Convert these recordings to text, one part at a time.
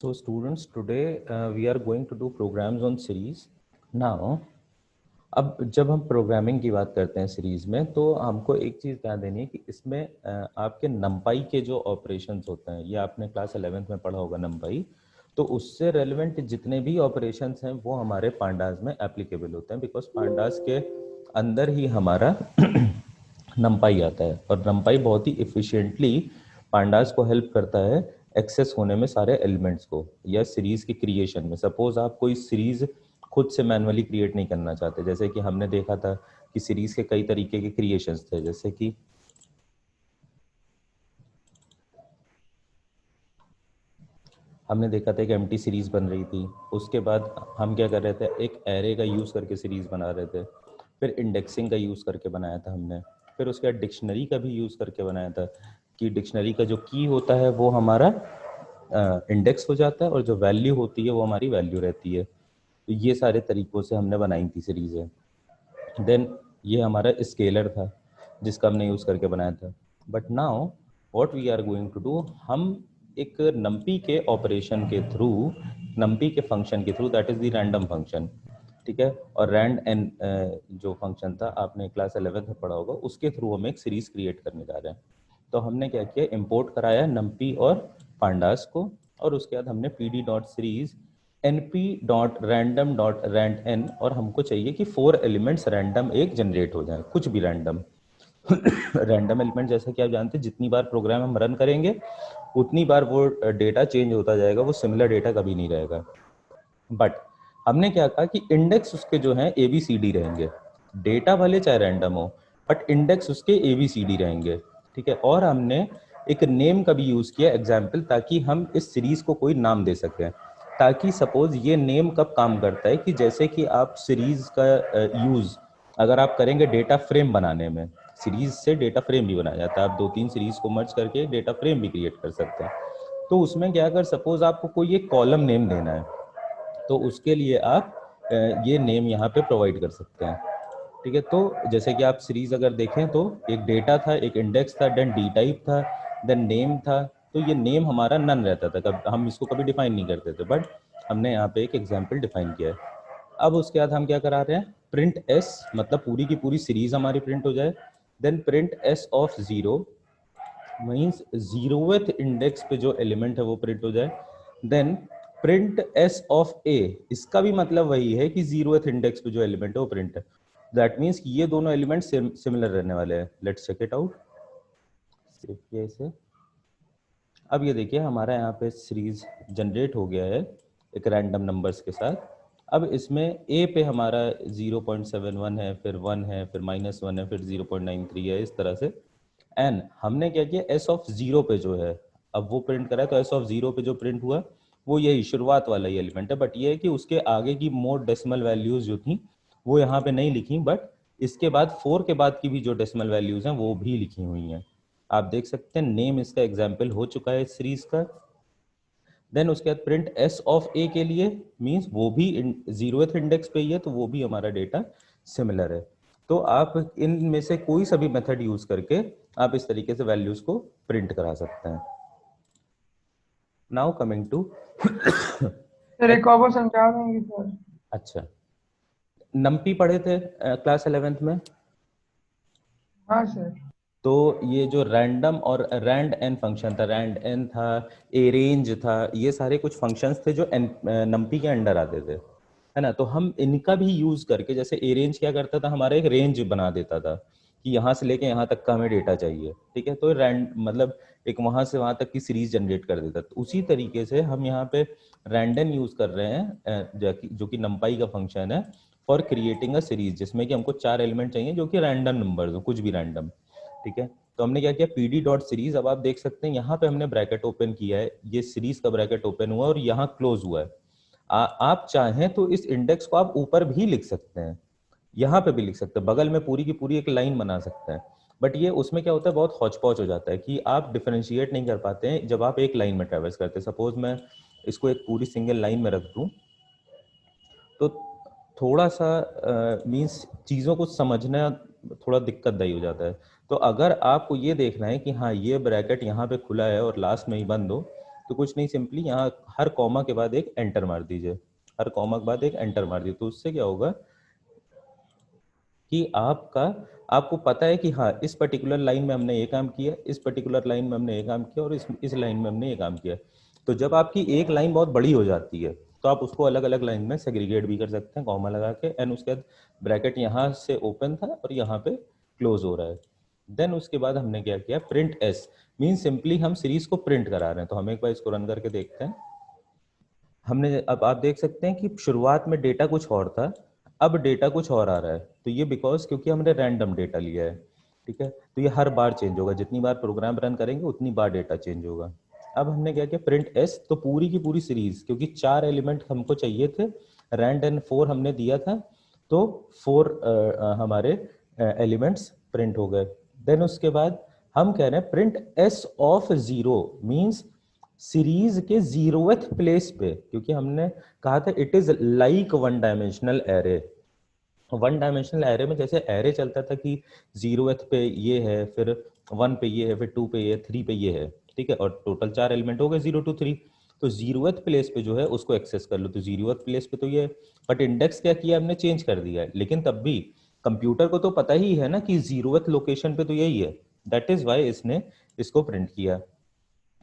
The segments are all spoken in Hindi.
So students, today we are going to do programs on series. Now, अब जब हम प्रोग्रामिंग की बात करते हैं सीरीज में, तो हमको एक चीज़ ध्यान देनी है कि इसमें आपके नंपाई के जो ऑपरेशंस होते हैं, ये आपने क्लास 11th में पढ़ा होगा नंपाई, तो उससे रेलेवेंट जितने भी ऑपरेशंस हैं वो हमारे पांडास में एप्लीकेबल होते हैं, बिकॉज पांडास के अंदर ही हमारा नंपाई आता है और नंपाई बहुत ही इफ़िशिएंटली पांडास को हेल्प करता है एक्सेस होने में सारे एलिमेंट्स को या सीरीज की क्रिएशन में। सपोज आप कोई सीरीज खुद से मैनुअली क्रिएट नहीं करना चाहते, जैसे कि हमने देखा था कि सीरीज के कई तरीके के क्रिएशंस थे, जैसे कि हमने देखा था एक एम्प्टी सीरीज बन रही थी, उसके बाद हम क्या कर रहे थे, एक एरे का यूज़ करके सीरीज बना रहे थे, फिर इंडेक्सिंग का यूज़ करके बनाया था हमने, फिर उसके बाद डिक्शनरी का भी यूज़ करके बनाया था कि डिक्शनरी का जो की होता है वो हमारा इंडेक्स हो जाता है और जो वैल्यू होती है वो हमारी वैल्यू रहती है। तो ये सारे तरीक़ों से हमने बनाई थी सीरीज़ें। देन ये हमारा स्केलर था जिसका हमने यूज़ करके बनाया था। But now what we are going to do, हम एक नंपी के ऑपरेशन के थ्रू, नंपी के फंक्शन के through, that is the random function, ठीक है, और रैंड एन जो फंक्शन था आपने क्लास 11th में पढ़ा होगा, उसके थ्रू हम एक सीरीज़ क्रिएट करने जा रहे हैं। तो हमने क्या किया, इंपोर्ट कराया नंपी और पांडास को, और उसके बाद हमने P D dot series np dot random dot rand N, और हमको चाहिए कि 4 एलिमेंट्स रैंडम एक जनरेट हो जाए, कुछ भी रैंडम रैंडम एलिमेंट, जैसा कि आप जानते हैं जितनी बार प्रोग्राम हम रन करेंगे उतनी बार वो डेटा चेंज होता जाएगा, वो सिमिलर डेटा कभी नहीं रहेगा। बट हमने क्या कहा कि इंडेक्स उसके जो हैं ए बी सी डी रहेंगे, डेटा भले चाहे रैंडम हो बट इंडेक्स उसके ए बी सी डी रहेंगे, ठीक है। और हमने एक नेम का भी यूज़ किया एग्जाम्पल, ताकि हम इस सीरीज़ को कोई नाम दे सकें, ताकि सपोज ये नेम कब काम करता है कि जैसे कि आप सीरीज़ का यूज़ अगर आप करेंगे डेटा फ्रेम बनाने में, सीरीज़ से डेटा फ्रेम भी बनाया जाता है, आप 2-3 सीरीज़ को मर्ज करके डेटा फ्रेम भी क्रिएट कर सकते हैं। तो उसमें क्या, अगर सपोज आपको कोई एक कॉलम नेम देना है तो उसके लिए आप ये नेम यहाँ पे प्रोवाइड कर सकते हैं, ठीक है। तो जैसे कि आप सीरीज अगर देखें तो एक डेटा था, एक इंडेक्स था, देन डी टाइप था, देन नेम था। तो ये नेम हमारा नन रहता था, कब हम इसको कभी डिफाइन नहीं करते थे, बट हमने यहाँ पे एक एग्जाम्पल डिफाइन किया है। अब उसके बाद हम क्या करा रहे हैं, प्रिंट एस, मतलब पूरी की पूरी सीरीज हमारी प्रिंट हो जाए। Then print S of zero means zeroth index पे जो एलिमेंट है वो प्रिंट हो जाए। Then print S of A, इसका भी मतलब वही है कि जीरोवेथ इंडेक्स पे जो एलिमेंट है वो प्रिंट है। दैट मीन्स कि ये दोनों एलिमेंट सिमिलर रहने वाले हैं। Let's check it out, save किया इसे। अब ये देखिए हमारा यहाँ पे सीरीज जनरेट हो गया है एक रैंडम नंबर्स के साथ। अब इसमें ए पे हमारा 0.71 है, फिर 1 है, फिर -1 है, फिर 0.93 है, इस तरह से। एन हमने क्या किया, एस ऑफ जीरो पे जो है अब वो प्रिंट करा है, तो एस ऑफ जीरो पे जो प्रिंट हुआ वो यही शुरुआत वाला ही एलिमेंट है, बट ये है कि उसके आगे की मोर डेसिमल वैल्यूज जो थी वो यहाँ पे नहीं लिखी, बट इसके बाद 4 के बाद की भी जो डेसिमल वैल्यूज हैं वो भी लिखी हुई हैं। आप देख सकते हैं नेम इसका एग्जाम्पल हो चुका है इस सीरीज का। देन उसके बाद प्रिंट एस ऑफ ए के लिए मींस वो भी जीरोथ इंडेक्स पे ही है, तो वो भी हमारा डेटा सिमिलर है। तो आप इनमें से कोई सा भी मेथड यूज करके आप इस तरीके से वैल्यूज को प्रिंट करा सकते हैं। नाउ कमिंग टू सर एक और बार समझा देंगे सर। अच्छा, नंपी पढ़े थे क्लास 11th में। हाँ सर। तो ये जो रैंडम और रैंड एन फंक्शन था, रैंड एन था, एरेंज था, ये सारे कुछ फंक्शंस थे जो नंपी के अंडर आते थे, है ना। तो हम इनका भी यूज करके, जैसे एरेंज क्या करता था, हमारा एक रेंज बना देता था कि यहाँ से लेके यहाँ तक का हमें डेटा चाहिए, ठीक है। तो रैंड मतलब एक वहां से वहां तक की सीरीज जनरेट कर देता। तो उसी तरीके से हम यहाँ पे रैंडन यूज कर रहे हैं, जो कि नंपाई का फंक्शन है फॉर क्रिएटिंग अ सीरीज, जिसमें कि हमको 4 एलिमेंट चाहिए जो कि रैंडम नंबर्स हो, कुछ भी रैंडम, ठीक है। तो हमने क्या किया, पी डी डॉट सीरीज, अब आप देख सकते हैं यहाँ पे हमने ब्रैकेट ओपन किया है, ये सीरीज का ब्रैकेट ओपन हुआ और यहाँ क्लोज हुआ है। आप चाहें तो इस इंडेक्स को आप ऊपर भी लिख सकते हैं, यहाँ पे भी लिख सकते हैं, बगल में पूरी की पूरी एक लाइन बना सकते हैं। बट ये उसमें क्या होता है, बहुत हौच पौच हो जाता है कि आप डिफरेंशिएट नहीं कर पाते हैं जब आप एक लाइन में ट्रेवर्स करते हैं। सपोज मैं इसको एक पूरी सिंगल लाइन में रख दूं तो थोड़ा सा मीन्स चीज़ों को समझना थोड़ा दिक्कतदायी हो जाता है। तो अगर आपको ये देखना है कि हाँ ये ब्रैकेट यहाँ पे खुला है और लास्ट में ही बंद हो, तो कुछ नहीं, सिंपली यहाँ हर कॉमा के बाद एक एंटर मार दीजिए, हर कॉमा के बाद एक एंटर मार दीजिए। तो उससे क्या होगा कि आपको पता है कि हाँ इस पर्टिकुलर लाइन में हमने ये काम किया, इस पर्टिकुलर लाइन में हमने ये काम किया, और इस लाइन में हमने ये काम किया। तो जब आपकी एक लाइन बहुत बड़ी हो जाती है तो आप उसको अलग अलग लाइन में सेग्रीगेट भी कर सकते हैं कॉमा लगा के, एंड उसके बाद ब्रैकेट यहाँ से ओपन था और यहाँ पे क्लोज हो रहा है। देन उसके बाद हमने क्या किया, प्रिंट एस मीन सिंपली हम सीरीज को प्रिंट करा रहे हैं। तो हम एक बार इसको रन करके देखते हैं। हमने, अब आप देख सकते हैं कि शुरुआत में डेटा कुछ और था, अब डेटा कुछ और आ रहा है। तो ये बिकॉज क्योंकि हमने रैंडम डेटा लिया है, ठीक है। तो ये हर बार चेंज होगा, जितनी बार प्रोग्राम रन करेंगे उतनी बार डेटा चेंज होगा। अब हमने क्या किया, प्रिंट एस, तो पूरी की पूरी सीरीज, क्योंकि 4 एलिमेंट हमको चाहिए थे, रैंड एंड 4 हमने दिया था, तो 4 हमारे एलिमेंट्स प्रिंट हो गए। देन उसके बाद हम कह रहे हैं print S of zero, means series के जीरोथ प्लेस पे, क्योंकि हमने कहा था it is like one dimensional array. One dimensional array में जैसे एरे चलता था कि जीरोथ पे ये है, फिर 1 पे ये है, फिर 2 पे ये है, 3 पे ये है, ठीक है, और टोटल 4 एलिमेंट हो गए 0 to 3। तो जीरोथ प्लेस पे जो है उसको एक्सेस कर लो, तो जीरोथ प्लेस पे तो ये है, बट इंडेक्स क्या किया हमने, चेंज कर दिया है। लेकिन तब भी कंप्यूटर को तो पता ही है ना कि जीरोथ लोकेशन पे तो यही है, दैट इज वाई इसने इसको प्रिंट किया।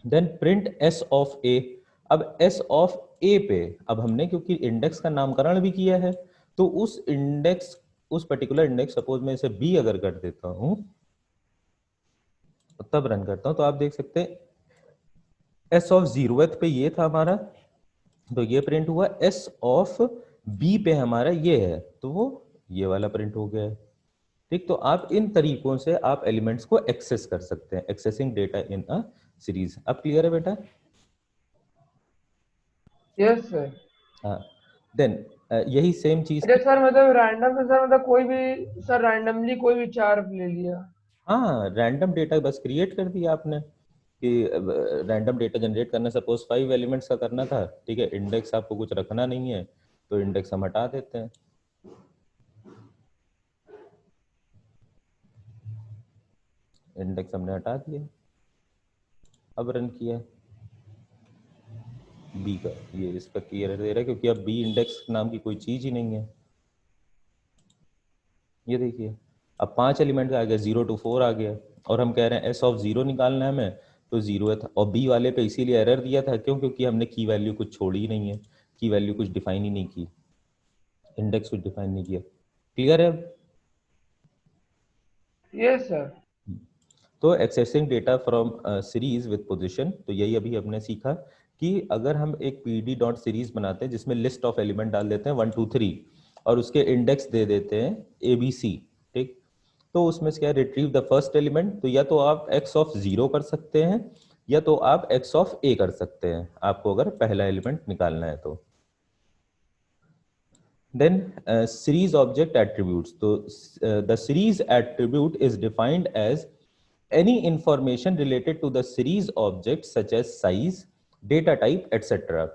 देन प्रिंट एस ऑफ ए। अब एस ऑफ ए पे अब हमने क्योंकि इंडेक्स का नामकरण भी किया है, तो उस इंडेक्स, उस पर्टिकुलर इंडेक्स, सपोज मैं इसे बी अगर कर देता हूं, तब रन करता हूं, तो आप देख सकते हैं एस ऑफ जीरोथ पे ये था हमारा, तो ये प्रिंट हुआ। एस ऑफ बी पे हमारा ये है, तो वो ये वाला प्रिंट हो गया है। ठीक, तो आप इन तरीकों से आप एलिमेंट्स को एक्सेस कर सकते हैं, accessing data in a series. अब क्लियर है बेटा? Yes sir. हाँ। देन यही सेम चीज अच्छा थी। सर, मतलब रैंडम से सर, मतलब कोई भी सर रैंडमली कोई भी चार ले लिया। हाँ, रैंडम डेटा बस क्रिएट कर दिया आपने कि रैंडम डेटा जनरेट करना, सपोज 5 एलिमेंट्स का करना था, ठीक है, इंडेक्स आपको कुछ रखना नहीं है, तो इंडेक्स हम हटा देते हैं। इंडेक्स हमने हटा दिया, अब रन किया बी का, ये इसका क्लियर दे रहा है क्योंकि अब बी इंडेक्स नाम की कोई चीज ही नहीं है। ये देखिए अब 5 एलिमेंट का आ गया, 0 to 4 आ गया, और हम कह रहे हैं एस ऑफ जीरो निकालना है हमें, तो जीरो है था। और बी वाले पे इसीलिए एरर दिया था, क्यों? क्योंकि हमने की वैल्यू कुछ छोड़ी ही नहीं है, की वैल्यू कुछ डिफाइन ही नहीं की, इंडेक्स कुछ डिफाइन नहीं किया। क्लियर है? Yes sir. तो accessing data from series with position, तो यही अभी हमने सीखा कि अगर हम एक पीडी डॉट सीरीज बनाते हैं जिसमें लिस्ट ऑफ एलिमेंट डाल देते हैं 1 2 3 और उसके इंडेक्स दे देते हैं ABC, ठीक, तो उसमें से क्या, रिट्रीव द फर्स्ट एलिमेंट, तो या तो आप x ऑफ जीरो कर सकते हैं या तो आप x ऑफ a कर सकते हैं, आपको अगर पहला एलिमेंट निकालना है तो। Then series object attributes. So the series attribute is defined as any information related to the series object such as size, data type, etc.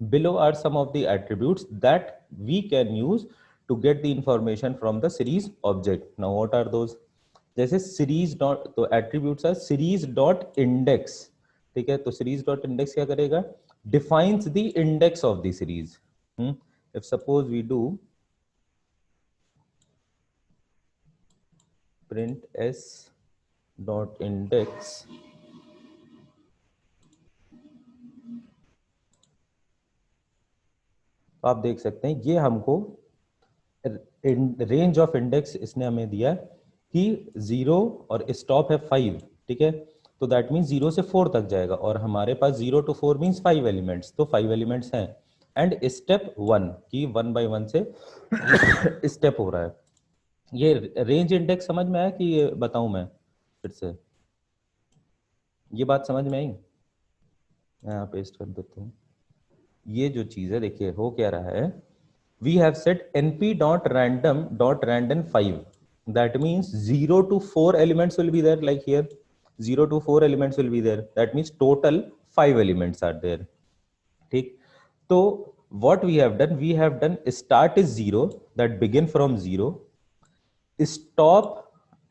Below are some of the attributes that we can use to get the information from the series object. Now what are those? जैसे series dot, तो attributes are series dot index, ठीक है, तो series dot index क्या करेगा, defines the index of the series. If suppose we do print s dot index, तो आप देख सकते हैं ये हमको रेंज ऑफ इंडेक्स इसने हमें दिया कि 0 और स्टॉप है 5, ठीक है, तो दैट मीन्स 0 से 4 तक जाएगा, और हमारे पास 0 to 4 मीन्स 5 एलिमेंट्स, तो 5 एलिमेंट्स हैं। एंड स्टेप 1 की 1 by 1 से स्टेप हो रहा है। ये रेंज इंडेक्स समझ में आया कि ये बताऊं मैं फिर से? ये बात समझ में आई? मैं यहाँ पेस्ट कर देता हूँ। ये जो चीज़ है देखिए हो क्या रहा है, we have set np dot random dot random 5, that means 0 to 4 elements will be there, like here 0 to 4 elements will be there, that means total 5 elements are there, ठीक। तो what we have done start is 0, that begin from 0, stop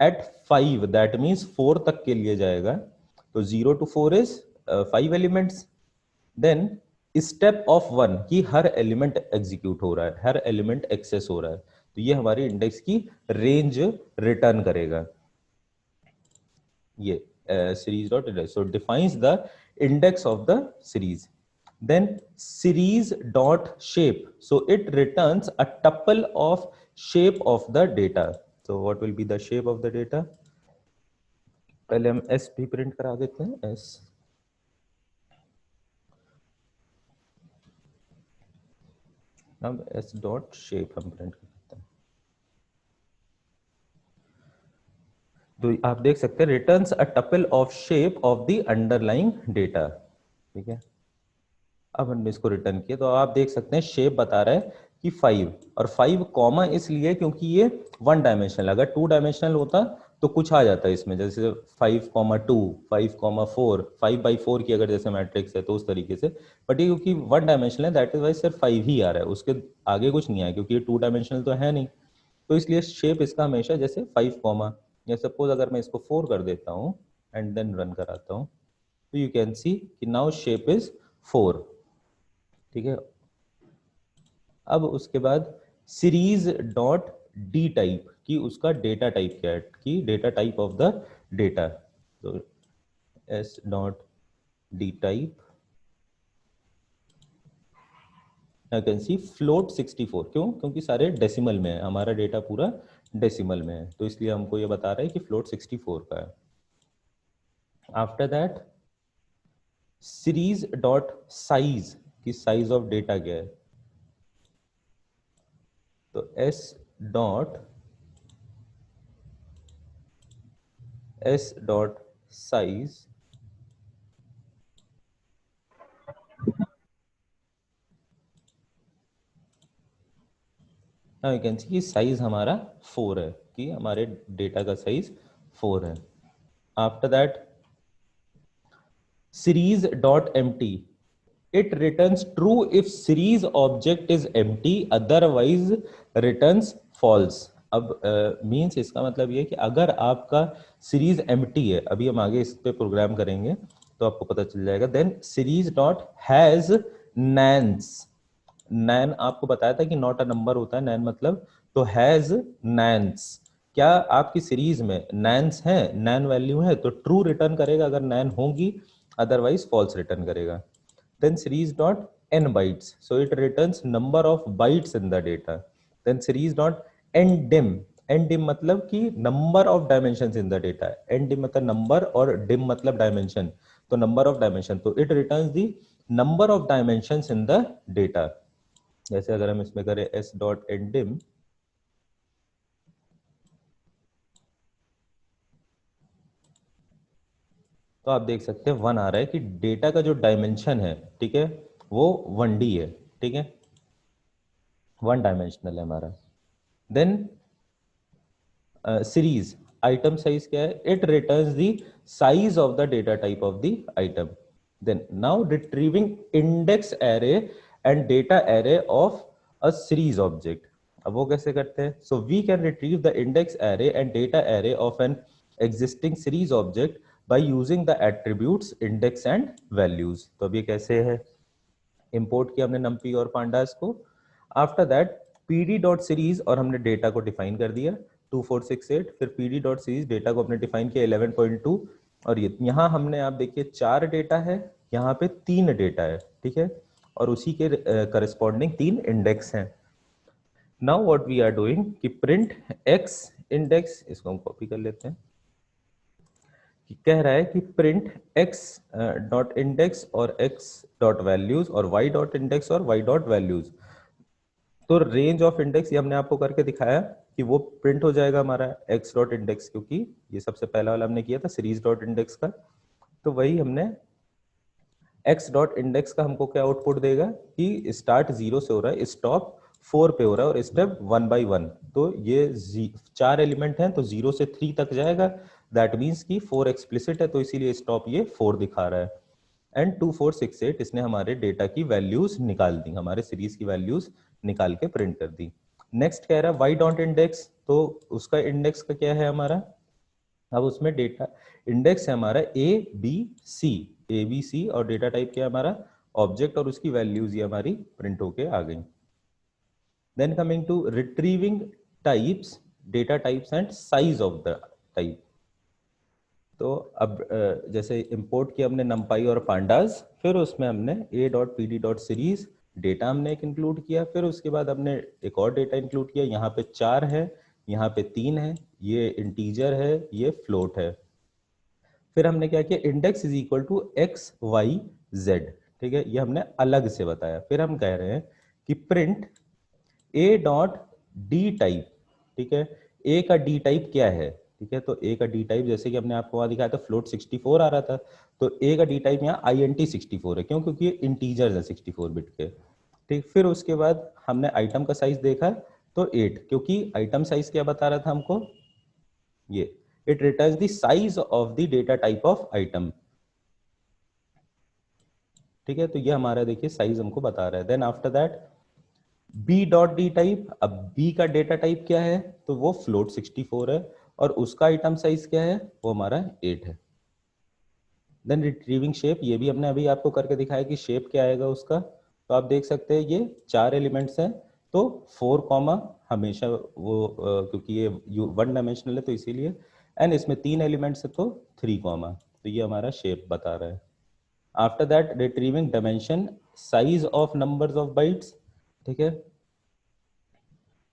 at 5, that means 4 तक के लिए जाएगा, तो 0 to 4 is 5 elements, then step of one की हर एलिमेंट एग्जीक्यूट हो रहा है, हर एलिमेंट एक्सेस हो रहा है, तो ये हमारी इंडेक्स की रेंज रिटर्न करेगा। ये series dot index, so defines the index of the series. Then series dot shape, so it returns a tuple of shape of the data. So what will be the shape of the data? पहले हम s भी प्रिंट करा देते हैं, s। अब s डॉट शेप हम प्रिंट कर देते हैं, तो आप देख सकते हैं returns a tuple of shape of the underlying data. ठीक है, अब हमने इसको रिटर्न किया तो आप देख सकते हैं शेप बता रहा है कि 5, और 5 कॉमा इसलिए क्योंकि ये वन डायमेंशनल, अगर टू डायमेंशनल होता तो कुछ आ जाता है इसमें, जैसे 5,2, 5,4, 5/4 की अगर जैसे मैट्रिक्स है तो उस तरीके से, बट ये क्योंकि वन डायमेंशनल है दैट इज वाई सिर्फ 5 ही आ रहा है, उसके आगे कुछ नहीं आया क्योंकि ये टू डायमेंशनल तो है नहीं, तो इसलिए शेप इसका हमेशा जैसे 5 कॉमा, या सपोज अगर मैं इसको 4 कर देता हूँ एंड देन रन कराता हूँ, तो यू कैन सी कि नाउ शेप इज 4। ठीक है, अब उसके बाद सीरीज डॉट डी टाइप की उसका डेटा टाइप क्या है, कि data type of the data, तो S dot D type I can see float 64, क्यों, क्योंकि सारे डेसिमल में है, हमारा डेटा पूरा डेसिमल में है, तो इसलिए हमको ये बता रहा है कि फ्लोट 64 का है। After that series dot size की साइज ऑफ डेटा क्या है, तो S dot size, now you can see कि साइज हमारा 4 है, कि हमारे डेटा का साइज 4 है। After that series dot empty, it returns true if series object is empty, otherwise returns false. अब मींस इसका मतलब ये कि अगर आपका सीरीज एम्प्टी है, अभी हम आगे इस पे प्रोग्राम करेंगे तो आपको पता चल जाएगा, देन सीरीज डॉट हैज नैन्स, नैन आपको बताया था कि नॉट अ नंबर होता है नैन मतलब, तो हैज नैन्स, क्या आपकी सीरीज में नैन्स है, नैन वैल्यू है तो ट्रू रिटर्न करेगा अगर नैन होगी, अदरवाइज फॉल्स रिटर्न करेगा। then series dot n bytes, so it returns number of bytes in the data, then series dot ndim, ndim मतलब कि number of dimensions in the data, ndim मतलब number और dim मतलब dimension, तो number of dimension, तो it returns the number of dimensions in the data। जैसे अगर हम इसमें करें s डॉट ndim, तो आप देख सकते हैं 1 आ रहा है कि डेटा का जो डायमेंशन है, ठीक है, वो 1D है, ठीक है, वन डायमेंशनल है हमारा। देन सीरीज आइटम साइज क्या है, it returns the size of the data type of the item. Then now retrieving index array and data array of a series object, अब वो कैसे करते हैं, so we can retrieve the index array and data array of an existing series object by using the attributes index and values. तो अब ये कैसे है, इंपोर्ट किया हमने नंपी और पांडास को, after that pd dot series और हमने डेटा को डिफाइन कर दिया 2468, फिर pd डॉट सीरीज डेटा को हमने डिफाइन किया 11.2, और ये यहाँ हमने आप देखिए 4 डेटा है, यहाँ पे 3 डेटा है, ठीक है, और उसी के करस्पॉन्डिंग 3 इंडेक्स हैं। Now what we are doing कि प्रिंट x इंडेक्स, इसको हम कॉपी कर लेते हैं, कि कह रहा है कि प्रिंट x डॉट इंडेक्स और x डॉट वैल्यूज और y डॉट इंडेक्स और y डॉट वैल्यूज, तो रेंज ऑफ इंडेक्स ये हमने आपको करके दिखाया कि वो प्रिंट हो जाएगा हमारा x डॉट इंडेक्स, क्योंकि ये सबसे पहला वाला हमने किया था सीरीज डॉट इंडेक्स का, तो वही हमने x डॉट इंडेक्स का हमको क्या आउटपुट देगा कि स्टार्ट 0 से हो रहा है, स्टॉप 4 पे हो रहा है और स्टेप 1 by 1, तो ये 4 एलिमेंट हैं तो 0 से 3 तक जाएगा, दैट मीन्स कि 4 एक्सप्लिसिट है तो इसीलिए स्टॉप ये 4 दिखा रहा है। एंड 2468 इसने हमारे डेटा की वैल्यूज निकाल दी, हमारे सीरीज की वैल्यूज निकाल के प्रिंट कर दी। नेक्स्ट कह रहा है वाई डॉट इंडेक्स, तो उसका इंडेक्स का क्या है हमारा, अब उसमें डेटा इंडेक्स है हमारा ए बी सी और डेटा टाइप क्या है हमारा ऑब्जेक्ट और उसकी वैल्यूज ये हमारी प्रिंट होके आ गई। Then coming to retrieving types, data types and size of the type. तो अब जैसे इंपोर्ट किया हमने numpy और pandas, फिर उसमें हमने a.pd.series डेटा हमने एक इंक्लूड किया, फिर उसके बाद हमने एक और डेटा इंक्लूड किया, यहाँ पे 4 है, यहाँ पे 3 है, ये इंटीजर है, ये फ्लोट है। फिर हमने क्या किया, index is equal to X Y Z, ठीक है, ये हमने अलग से बताया। फिर हम कह रहे हैं कि print A dot D type, ठीक है, ए का डी टाइप क्या है, ठीक है, तो ए का डी टाइप जैसे कि हमने आपको वहां दिखाया था फ्लोट 64 आ रहा था, तो ए का डी टाइप यहाँ INT 64 है, क्यों, क्योंकि ये इंटीजर्स है 64 बिट के, ठीक। फिर उसके बाद हमने आइटम का साइज देखा, तो 8, क्योंकि आइटम साइज क्या बता रहा था हमको, ये it returns the size of the data type of item, ठीक है, तो ये हमारा देखिए साइज हमको बता रहा है। Then after that B dot D type, अब बी का डेटा टाइप क्या है, तो वो फ्लोट 64 है, और उसका आइटम साइज क्या है, वो हमारा 8 है। देन रिट्रीविंग शेप, ये भी हमने अभी आपको करके दिखाया कि शेप क्या आएगा उसका, तो आप देख सकते हैं ये 4 एलिमेंट्स हैं, तो 4 कॉमा हमेशा वो क्योंकि ये वन डायमेंशनल है तो इसीलिए, एंड इसमें 3 एलिमेंट्स है तो 3 कॉमा, तो ये हमारा शेप बता रहा है। After that retrieving dimension, size of numbers of bytes, ठीक है,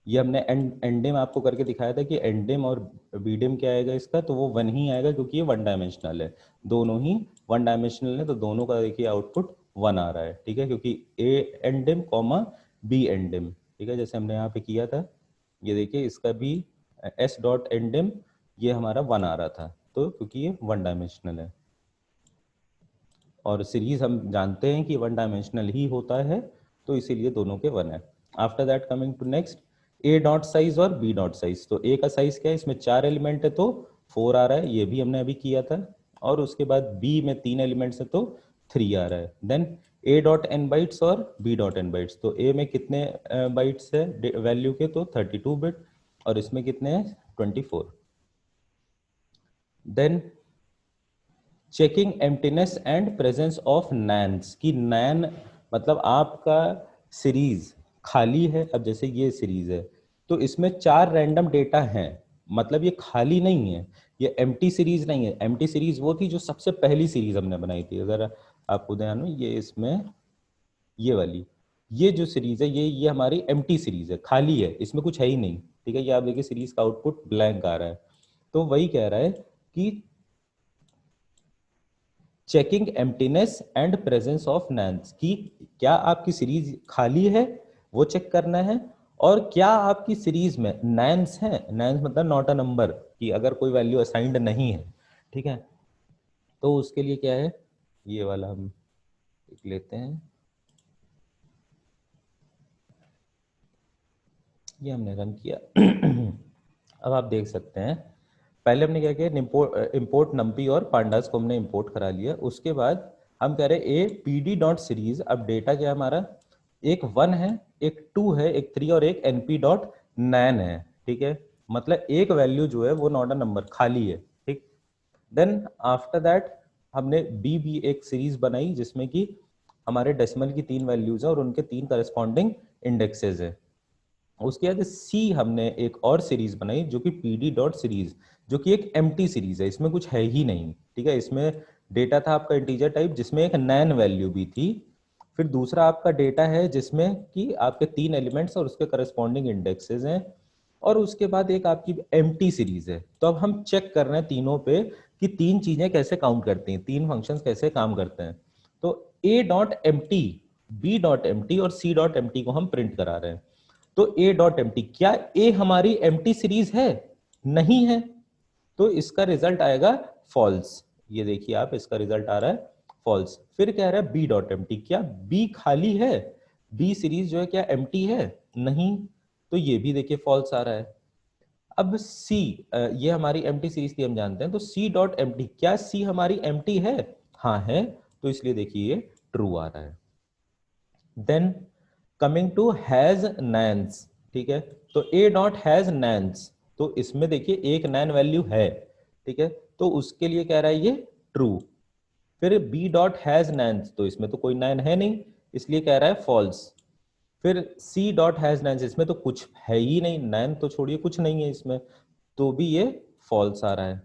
ये हमने एंडेम आपको करके दिखाया था कि एंडेम और बीडेम क्या आएगा इसका, तो वो 1 ही आएगा, क्योंकि ये वन डायमेंशनल है, दोनों ही वन डायमेंशनल है, तो दोनों का देखिए आउटपुट 1 आ रहा है, ठीक है, क्योंकि ए एंडेम कॉमा बी एंडेम, ठीक है, जैसे हमने यहाँ पे किया था, ये देखिए इसका भी एस डॉट एंडेम ये हमारा 1 आ रहा था, तो क्योंकि ये वन डायमेंशनल है, और सीरीज हम जानते हैं कि वन डायमेंशनल ही होता है, तो इसीलिए दोनों के 1 है। After that coming to next, A dot size और बी डॉट साइज, तो ए का साइज क्या है, इसमें 4 एलिमेंट है तो 4 आ रहा है, ये भी हमने अभी किया था, और उसके बाद बी में 3 एलिमेंट्स है तो 3 आ रहा है। Then A dot N bytes और बी डॉट एन बाइट्स, तो ए में कितने बाइट्स है वैल्यू के, तो 32 बिट, और इसमें कितने हैं 24। Then checking emptiness and presence of NaNs, की नैन मतलब आपका सीरीज खाली है, अब जैसे ये सीरीज है तो इसमें 4 रैंडम डेटा हैं, मतलब ये खाली नहीं है, ये एम्प्टी सीरीज नहीं है। एम्प्टी सीरीज वो थी जो सबसे पहली सीरीज हमने बनाई थी, अगर आपको ध्यान हो, ये इसमें ये वाली, ये जो सीरीज है ये हमारी एम्प्टी सीरीज है, खाली है, इसमें कुछ है ही नहीं, ठीक है, ये आप देखिए सीरीज का आउटपुट ब्लैंक आ रहा है, तो वही कह रहा है कि checking emptiness and presence of NaNs, की क्या आपकी सीरीज खाली है वो चेक करना है, और क्या आपकी सीरीज में नैन्स हैं, नैन्स मतलब नॉट अ नंबर, कि अगर कोई वैल्यू असाइंड नहीं है, ठीक है, तो उसके लिए क्या है, ये वाला हम लिख लेते हैं, ये हमने रन किया। अब आप देख सकते हैं, पहले हमने क्या किया, इम्पोर्ट नम्पी और पांडास को हमने इम्पोर्ट करा लिया, उसके बाद हम कह रहे हैं A P D dot series, अब डेटा क्या हमारा, एक 1 है, एक 2 है, एक 3 और एक np डॉट नैन है, ठीक है, मतलब एक वैल्यू जो है वो नॉट अ नंबर, खाली है, ठीक। देन आफ्टर दैट हमने बी एक सीरीज बनाई जिसमें कि हमारे डेसिमल की 3 वैल्यूज है और उनके 3 करस्पॉन्डिंग इंडेक्सेस है। उसके बाद सी हमने एक और सीरीज बनाई जो कि पीडी डॉट सीरीज, जो कि एक एम्प्टी सीरीज है, इसमें कुछ है ही नहीं, ठीक है, इसमें डेटा था आपका इंटीजर टाइप जिसमें एक नैन वैल्यू भी थी, फिर दूसरा आपका डेटा है जिसमें कि आपके 3 एलिमेंट्स और उसके करस्पॉन्डिंग इंडेक्सेस हैं, और उसके बाद एक आपकी एम्प्टी सीरीज है। तो अब हम चेक कर रहे हैं तीनों पे कि 3 चीजें कैसे काउंट करती हैं, 3 फंक्शंस कैसे काम करते हैं। तो A dot empty, B dot empty और सी डॉट एम्प्टी को हम प्रिंट करा रहे हैं। तो ए डॉट एम्प्टी, क्या ए हमारी एम्प्टी सीरीज है, नहीं है, तो इसका रिजल्ट आएगा फॉल्स, ये देखिए आप इसका रिजल्ट आ रहा है फॉल्स। फिर कह रहा है बी डॉट एम्प्टी, क्या बी खाली है, बी सीरीज जो है क्या एम्प्टी है, नहीं, तो ये भी देखिए फॉल्स आ रहा है। अब सी, ये हमारी एम्प्टी सीरीज थी हम जानते हैं, तो सी डॉट एम्प्टी, क्या सी हमारी एम्प्टी है, हाँ है, तो इसलिए देखिए ये ट्रू आ रहा है। देन कमिंग टू हैज नैन्स, ठीक है, तो ए डॉट हैज नैन्स, तो इसमें देखिए एक नैन वैल्यू है, ठीक है, तो उसके लिए कह रहा है ये ट्रू। फिर बी डॉट हैज नैन्स, तो इसमें तो कोई नैन है नहीं, इसलिए कह रहा है फॉल्स। फिर सी डॉट हैज नैन्स, इसमें तो कुछ है ही नहीं, नैन तो छोड़िए कुछ नहीं है इसमें, तो भी ये फॉल्स आ रहा है।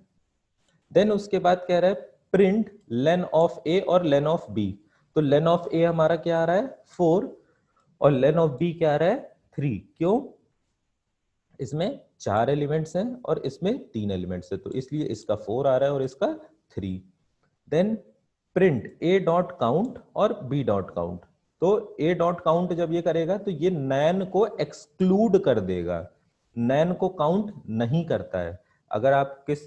देन उसके बाद कह रहा है प्रिंट लेन ऑफ ए और लेन ऑफ बी। तो लेन ऑफ ए हमारा क्या आ रहा है 4, और लेन ऑफ बी क्या आ रहा है 3। क्यों? इसमें 4 एलिमेंट्स हैं और इसमें 3 एलिमेंट्स हैं, तो इसलिए इसका 4 आ रहा है और इसका 3। देन प्रिंट ए डॉट काउंट और बी डॉट काउंट। तो ए डॉट काउंट जब ये करेगा तो ये नैन को एक्सक्लूड कर देगा, नैन को काउंट नहीं करता है। अगर आप किस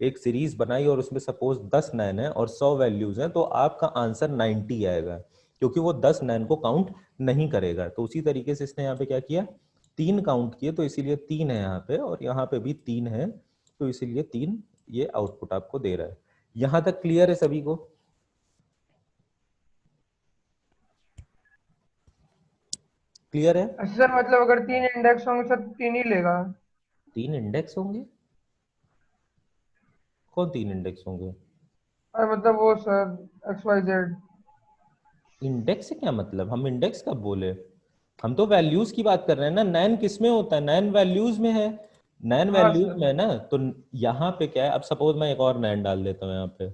एक सीरीज बनाई और उसमें सपोज 10 नैन है और 100 वैल्यूज हैं, तो आपका आंसर 90 आएगा, क्योंकि वो 10 नैन को काउंट नहीं करेगा। तो उसी तरीके से इसने यहाँ पे क्या किया, 3 काउंट किए, तो इसीलिए 3 है यहाँ पे, और यहाँ पे भी 3 है, तो इसीलिए 3 ये आउटपुट आपको दे रहा है। यहां तक क्लियर है सभी को? क्लियर है? अच्छा सर, मतलब अगर 3 इंडेक्स होंगे सर 3 ही लेगा? 3 इंडेक्स होंगे? कौन 3 इंडेक्स होंगे? और मतलब वो सर XYZ। इंडेक्स से क्या मतलब, हम इंडेक्स कब बोले? हम तो वैल्यूज की बात कर रहे हैं ना, नैन किस में होता है, नैन वैल्यूज में है, नैन हाँ वैल्यूज सर। में है ना। तो यहाँ पे क्या है, अब सपोज मैं एक और नैन डाल देता हूँ यहाँ पे,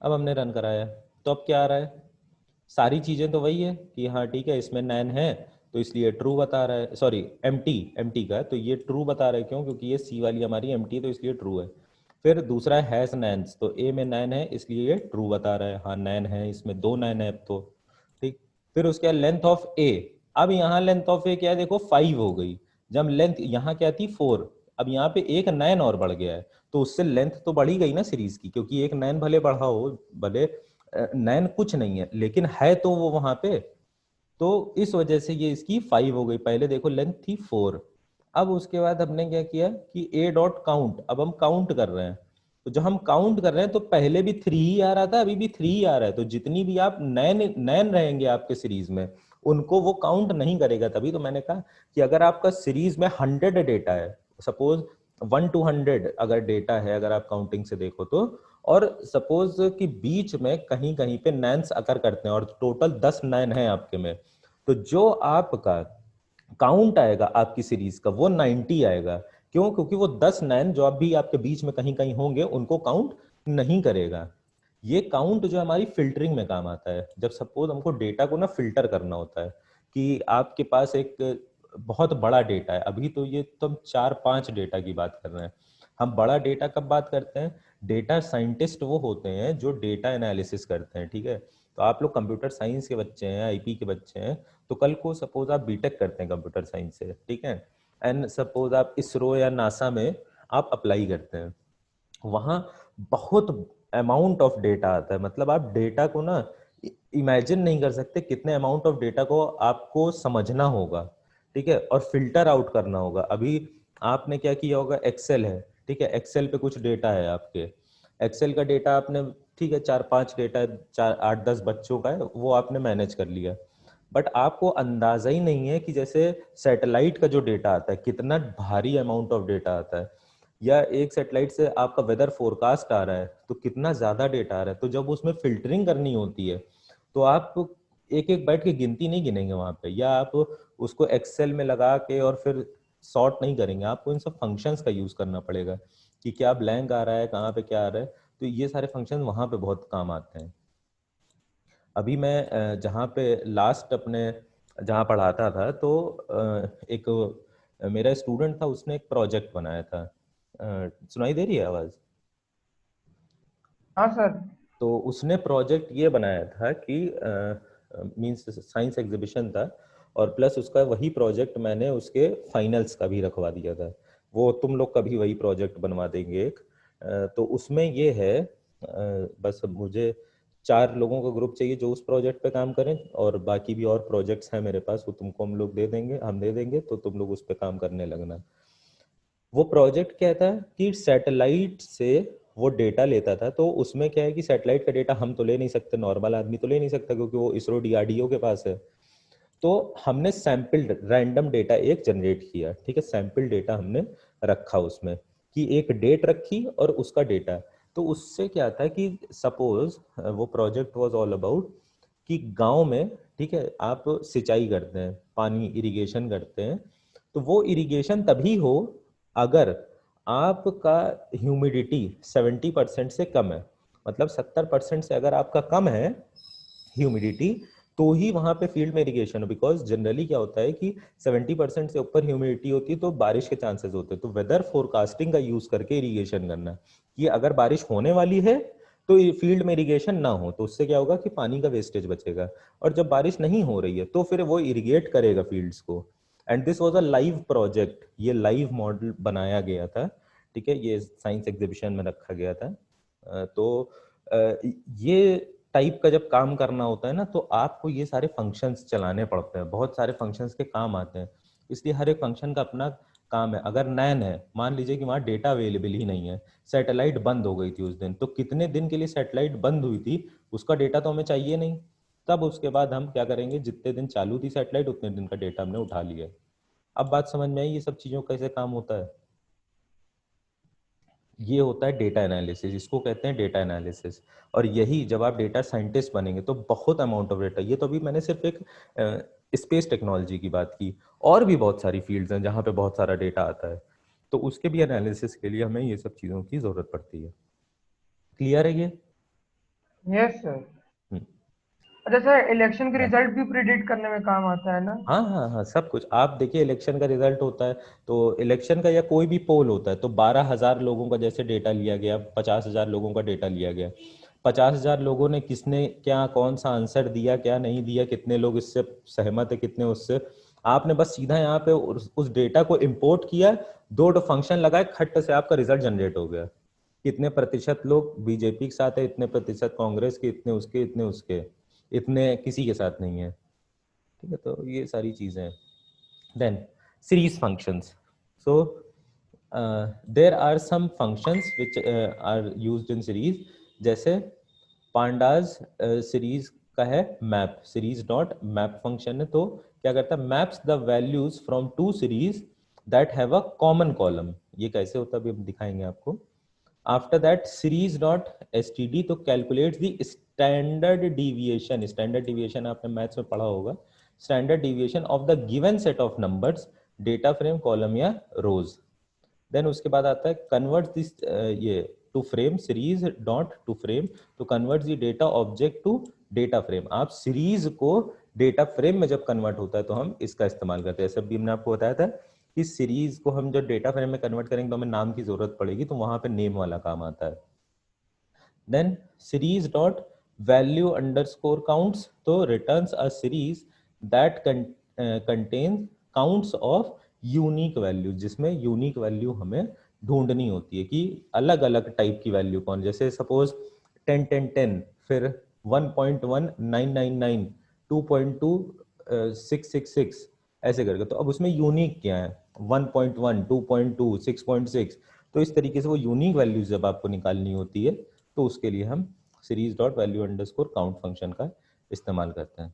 अब हमने रन कराया, तो अब क्या आ रहा है, सारी चीजें तो वही है कि हाँ ठीक है इसमें नैन है, तो इसलिए ट्रू बता रहा है, सॉरी एम्प्टी, एम्प्टी का है, तो ये ट्रू बता रहा है, क्यों? क्योंकि ये सी वाली हमारी एम्प्टी है, तो इसलिए ट्रू है। फिर दूसरा है हैज नैन्स, तो ए में नैन है इसलिए ये ट्रू बता रहा है, हाँ नैन है, इसमें 2 नैन है अब तो, ठीक। फिर उसके बाद लेंथ ऑफ ए, अब यहाँ लेंथ ऑफ ए क्या है, देखो 5 हो गई, जब लेंथ यहाँ क्या थी 4, अब यहाँ पे एक नैन और बढ़ गया है, तो उससे लेंथ तो बढ़ी गई ना सीरीज की, क्योंकि एक नैन भले बढ़ा हो, भले नैन कुछ नहीं है लेकिन है तो वो वहां पे, तो इस वजह से ये इसकी 5 हो गई, पहले देखो लेंथ थी 4। अब उसके बाद हमने क्या किया कि ए डॉट काउंट, अब हम काउंट कर रहे हैं, तो जब हम काउंट कर रहे हैं तो पहले भी 3 ही आ रहा था, अभी भी 3 ही आ रहा है, तो जितनी भी आप नैन नैन रहेंगे आपके सीरीज में उनको वो काउंट नहीं करेगा। तभी तो मैंने कहा कि अगर आपका सीरीज में 100 डेटा है, सपोज 1 to 100 अगर डेटा है, अगर आप काउंटिंग से देखो तो, और सपोज कि बीच में कहीं कहीं पे नैन्स अकर करते हैं और टोटल 10 नैन है आपके में, तो जो आपका काउंट आएगा आपकी सीरीज का वो 90 आएगा। क्यों? क्योंकि वो 10 नैन जो अभी आपके बीच में कहीं कहीं होंगे उनको काउंट नहीं करेगा। ये काउंट जो हमारी फिल्टरिंग में काम आता है, जब सपोज हमको डेटा को ना फिल्टर करना होता है, कि आपके पास एक बहुत बड़ा डेटा है, अभी तो ये तो हम 4-5 डेटा की बात कर रहे हैं, हम बड़ा डेटा कब बात करते हैं, डेटा साइंटिस्ट वो होते हैं जो डेटा एनालिसिस करते हैं, ठीक है। तो आप लोग कंप्यूटर साइंस के बच्चे हैं, आईपी के बच्चे हैं, तो कल को सपोज आप बीटेक करते हैं कंप्यूटर साइंस से, ठीक है, एंड सपोज आप इसरो या नासा में आप अप्लाई करते हैं, वहाँ बहुत अमाउंट ऑफ डेटा आता है, मतलब आप डेटा को ना इमेजिन नहीं कर सकते कितने अमाउंट ऑफ डेटा को आपको समझना होगा, ठीक है, और फिल्टर आउट करना होगा। अभी आपने क्या किया होगा, एक्सेल है, ठीक है, एक्सेल पे कुछ डेटा है आपके, एक्सेल का डेटा आपने, ठीक है, 4-5 डेटा, 4-8-10 बच्चों का है, वो आपने मैनेज कर लिया, बट आपको अंदाजा ही नहीं है कि जैसे सैटेलाइट का जो डेटा आता है कितना भारी अमाउंट ऑफ डेटा आता है, या एक सैटेलाइट से आपका वेदर फोरकास्ट आ रहा है तो कितना ज्यादा डेटा आ रहा है, तो जब उसमें फिल्टरिंग करनी होती है तो आप एक एक बैठ के गिनती नहीं गिनेंगे वहां पे, या आप उसको एक्सेल में लगा के और फिर सॉर्ट नहीं करेंगे, आपको इन सब फंक्शंस का यूज करना पड़ेगा कि क्या ब्लैंक आ रहा है, कहाँ पे क्या आ रहा है, तो ये सारे फंक्शन वहां पे बहुत काम आते हैं। अभी मैं जहाँ पे लास्ट अपने जहाँ पढ़ाता था, तो एक मेरा स्टूडेंट था, उसने एक प्रोजेक्ट बनाया था, सुनाई दे रही है आवाज? हाँ सर। तो उसने प्रोजेक्ट ये बनाया था कि मींस साइंस एग्जीबिशन था, और प्लस उसका वही प्रोजेक्ट मैंने उसके फाइनल्स का भी रखवा दिया था, वो तुम लोग का भी वही प्रोजेक्ट बनवा देंगे एक। तो उसमें ये है, बस मुझे 4 लोगों का ग्रुप चाहिए जो उस प्रोजेक्ट पे काम करें, और बाकी भी और प्रोजेक्ट्स हैं मेरे पास, वो तुमको हम लोग दे देंगे, हम दे देंगे, तो तुम लोग उस पे काम करने लगना। वो प्रोजेक्ट क्या था कि सैटेलाइट से वो डेटा लेता था, तो उसमें क्या है कि सैटेलाइट का डेटा हम तो ले नहीं सकते, नॉर्मल आदमी तो ले नहीं सकता, क्योंकि वो इसरो डीआरडीओ के पास है। तो हमने सैंपल रैंडम डेटा एक जनरेट किया, ठीक है, सैंपल डेटा हमने रखा उसमें कि एक डेट रखी और उसका डेटा। तो उससे क्या था कि सपोज वो प्रोजेक्ट वाज ऑल अबाउट कि गांव में, ठीक है, आप सिंचाई करते हैं, पानी इरिगेशन करते हैं, तो वो इरिगेशन तभी हो अगर आपका ह्यूमिडिटी 70% से कम है, मतलब 70% से अगर आपका कम है ह्यूमिडिटी, तो ही वहां पे फील्ड में इरिगेशन हो। बिकॉज जनरली क्या होता है कि 70% से ऊपर ह्यूमिडिटी होती है तो बारिश के चांसेस होते हैं। तो वेदर फोरकास्टिंग का यूज करके इरिगेशन करना कि अगर बारिश होने वाली है तो फील्ड में इरिगेशन ना हो, तो उससे क्या होगा कि पानी का वेस्टेज बचेगा। और जब बारिश नहीं हो रही है तो फिर वो इरिगेट करेगा फील्ड्स को। And this was a live project, ये लाइव मॉडल बनाया गया था, ठीक है, ये साइंस एग्जीबिशन में रखा गया था। तो ये टाइप का जब काम करना होता है ना, तो आपको ये सारे फंक्शंस चलाने पड़ते हैं, बहुत सारे फंक्शंस के काम आते हैं, इसलिए हर एक फंक्शन का अपना काम है। अगर नैन है, मान लीजिए कि वहाँ डेटा अवेलेबल ही नहीं है, सैटेलाइट बंद हो गई थी उस दिन, तो कितने दिन के लिए सैटेलाइट बंद हुई थी उसका डेटा तो हमें चाहिए नहीं। तब उसके बाद हम क्या करेंगे, जितने दिन चालू थी सैटेलाइट उतने दिन का डेटा हमने उठा लिया। अब बात समझ में आई ये सब चीज़ों कैसे काम होता है। ये होता है डेटा एनालिसिस, इसको कहते हैं डेटा एनालिसिस। और यही जब आप डेटा साइंटिस्ट बनेंगे तो बहुत अमाउंट ऑफ डेटा, ये तो अभी मैंने सिर्फ एक स्पेस टेक्नोलॉजी की बात की, और भी बहुत सारी फील्ड्स हैं जहाँ पे बहुत सारा डेटा आता है, तो उसके भी एनालिसिस के लिए हमें ये सब चीज़ों की ज़रूरत पड़ती है। क्लियर है ये? Yes sir. हम्म, अच्छा सर, इलेक्शन के हाँ रिजल्ट भी प्रिडिक्ट करने में काम आता है ना? हाँ हाँ हाँ, सब कुछ। आप देखिए इलेक्शन का रिजल्ट होता है, तो इलेक्शन का या कोई भी पोल होता है, तो 12,000 लोगों का जैसे डेटा लिया गया, 50,000 लोगों का डेटा लिया गया, 50,000 लोगों ने किसने क्या कौन सा आंसर दिया क्या नहीं दिया, कितने लोग इससे सहमत है कितने उससे, आपने बस सीधा यहाँ पे उस डेटा को इम्पोर्ट किया, दो फंक्शन लगाए, खट से आपका रिजल्ट जनरेट हो गया। कितने प्रतिशत लोग बीजेपी के साथ है, इतने प्रतिशत कांग्रेस के, इतने उसके, इतने उसके, इतने किसी के साथ नहीं है, ठीक है। तो ये सारी चीज़ें हैं। देन series functions, so there are some functions which are used in series, जैसे पांडाज सीरीज का है map, series dot map function है, तो क्या करता है, maps the values from two series that have a common column. ये कैसे होता है अभी हम दिखाएंगे आपको। After that series dot std तो कैलकुलेट्स द स्टैंडर्ड डिविएशन आपने मैथ्स में पढ़ा होगा, standard deviation of the given set of numbers, data frame, column या रोज। देन उसके बाद आता है कन्वर्ट दिस, ये to frame, series dot to frame, तो convert the data object to data frame. आप सीरीज को डेटा फ्रेम में जब कन्वर्ट होता है तो हम इसका इस्तेमाल करते हैं। सब भी हमने आपको बताया था कि सीरीज को हम जब डेटा फ्रेम में कन्वर्ट करेंगे तो हमें नाम की जरूरत पड़ेगी, तो वहां पे नेम वाला काम आता है। Then series dot value underscore counts, तो returns a series that contain counts of unique value, जिसमें यूनिक वैल्यू हमें ढूंढनी होती है कि अलग अलग टाइप की वैल्यू कौन, जैसे सपोज 10 10 10, फिर 1.1999, 2.2 666, ऐसे करके। तो अब उसमें यूनिक क्या है, 1.1, 2.2, 6.6, तो इस तरीके से वो यूनिक वैल्यूज जब आपको निकालनी होती है तो उसके लिए हम series dot value underscore count function का इस्तेमाल करते हैं।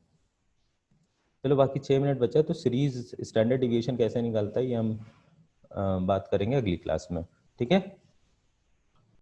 चलो बाकी 6 मिनट बचा है, तो सीरीज स्टैंडर्ड डिविएशन कैसे निकालता है ये हम बात करेंगे अगली क्लास में, ठीक है।